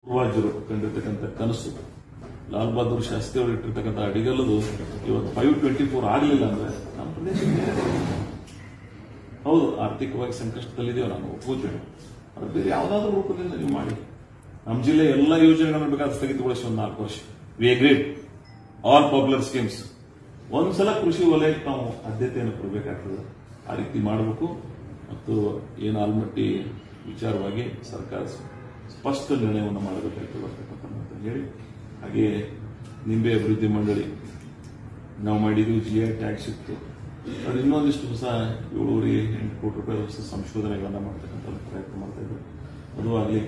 ಪೂರ್ವಜರು ಕಂಡಿರ್ತಕ್ಕಂಥ ಕನಸು ಲಾಲ್ ಬಹದ್ದೂರ್ ಶಾಸ್ತ್ರಿ ಅವರು ಇಟ್ಟಿರ್ತಕ್ಕಂಥ ಅಡಿಗಲ್ಲದು ಇವತ್ತು 524 ಆಗಲಿಲ್ಲ ಅಂದ್ರೆ ನಮ್ಮ ಪ್ರದೇಶ ಹೌದು ಆರ್ಥಿಕವಾಗಿ ಸಂಕಷ್ಟದಲ್ಲಿದೆಯೋ ನಾನು ಒಪ್ಪುತ್ತೇನೆ. ಅದು ಬೇರೆ ಯಾವುದಾದ್ರೂ ರೂಪದಿಂದ ನೀವು ಮಾಡಿ. ನಮ್ಮ ಜಿಲ್ಲೆ ಎಲ್ಲ ಯೋಜನೆಗಳನ್ನು ಬೇಕಾದ ಸ್ಥಗಿತಗೊಳಿಸಿ ಒಂದು 4 ವರ್ಷ. We agreed all popular schemes. ಒಂದ್ಸಲ ಕೃಷಿ ವಲಯಕ್ಕೆ ನಾವು ಆದ್ಯತೆಯನ್ನು ಕೊಡಬೇಕಾಗ್ತದೆ. ಆ ರೀತಿ ಮಾಡಬೇಕು. ಮತ್ತು ಏನು ಆಲ್ಮಟ್ಟಿ ವಿಚಾರವಾಗಿ ಸರ್ಕಾರ ಸ್ಪಷ್ಟ ನಿರ್ಣಯವನ್ನು ಮಾಡಬೇಕಾಗ್ತದೆ ಅಂತ ಹೇಳಿ, ಹಾಗೆ ನಿಂಬೆ ಅಭಿವೃದ್ಧಿ ಮಂಡಳಿ ನಾವು ಮಾಡಿದ್ವಿ. GI ಟ್ಯಾಕ್ಸ್ ಇತ್ತು. ಅದು ಇನ್ನೊಂದಿಷ್ಟು ಹೊಸ 7.8 ಕೋಟಿ ರೂಪಾಯಿ ಹೊಸ ಸಂಶೋಧನೆಗಳನ್ನ ಮಾಡ್ತಕ್ಕಂಥ ಪ್ರಯತ್ನ ಮಾಡ್ತಾ ಇದ್ರು. ಅದು ಆಗಲಿ.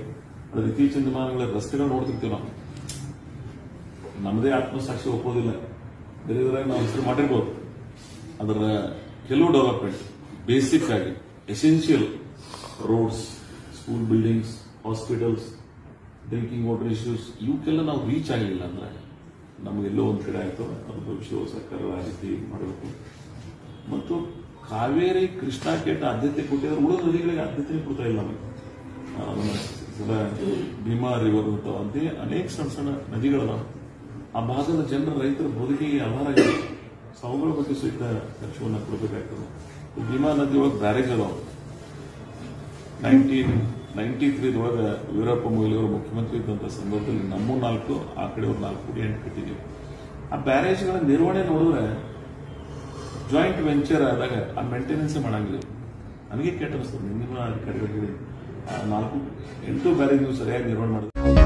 ಅದರ ಇತ್ತೀಚಿನ ದಿನಮಾನಗಳ ರಸ್ತೆಗಳು ನೋಡ್ತಿರ್ತೀವಿ ನಾವು. ನಮ್ಮದೇ ಆತ್ಮಸಾಕ್ಷಿ ಒಪ್ಪೋದಿಲ್ಲ. ಬೇರೆ ನಾವು ಹೆಸರು ಮಾಡಿರ್ಬೋದು. ಅದರ ಕೆಲವು ಡೆವಲಪ್ಮೆಂಟ್ ಬೇಸಿಕ್ ಆಗಿ essential roads, school buildings, hospitals, drinking water issues ಇವಕ್ಕೆಲ್ಲ ನಾವು ರೀಚ್ ಆಗಲಿಲ್ಲ ಅಂದ್ರೆ ನಮಗೆಲ್ಲೋ ಒಂದು ಕಡೆ ಆಯ್ತು. ಅದು ಭವಿಷ್ಯ ಸರ್ಕಾರ ಆ ರೀತಿ ಮಾಡಬೇಕು. ಮತ್ತು ಕಾವೇರಿ ಕೃಷ್ಣಾ ಕೇಟ ಆದ್ಯತೆ ಕೊಟ್ಟಿದ್ರೆ ಉಳಿದ ನದಿಗಳಿಗೆ ಆದ್ಯತೆ ಕೊಡ್ತಾ ಇಲ್ಲ. ಭೀಮಾ ರಿವರ್ ಅಂತೆ ಅನೇಕ ಸಣ್ಣ ಸಣ್ಣ ನದಿಗಳದಾವ. ಆ ಭಾಗದ ಜನರ ರೈತರ ಬದುಕಿಗೆ ಆಧಾರ ಆಗಿದೆ. ಅವುಗಳ ಬಗ್ಗೆ ಸಹಿತ ಲಕ್ಷ್ಯವನ್ನು ಕೊಡಬೇಕಾಗ್ತದೆ. ಭೀಮಾ ನದಿ ಒಳಗೆ ಬ್ಯಾರೇಜ್ ಅದಾವ. 1993 ಒಳಗೆ ವೀರಪ್ಪ ಮೊಯ್ಲಿ ಅವರು ಮುಖ್ಯಮಂತ್ರಿ ಇದ್ದಂಥ ಸಂದರ್ಭದಲ್ಲಿ ನಮ್ಮ 4, ಆ ಕಡೆ ಒಂದು 4 ಕೋಟಿ 8 ಕಟ್ಟಿದ್ದೀವಿ. ಆ ಬ್ಯಾರೇಜ್ಗಳ ನಿರ್ವಹಣೆ ನೋಡಿದ್ರೆ ಜಾಯಿಂಟ್ ವೆಂಚರ್ ಆದಾಗ ಆ ಮೇಂಟೆನೆನ್ಸ್ ಮಾಡಂಗಿಲ್ಲ. ನನಗೆ ಕೆಟ್ಟ ಅನಿಸ್ತದೆ. ನಿನ್ನ ಅಧಿಕಾರಿಗಳಿಗೆ 8 ಬ್ಯಾರೇಜ್ ನೀವು ಸರಿಯಾಗಿ ನಿರ್ವಹಣೆ ಮಾಡಿದ್ರೆ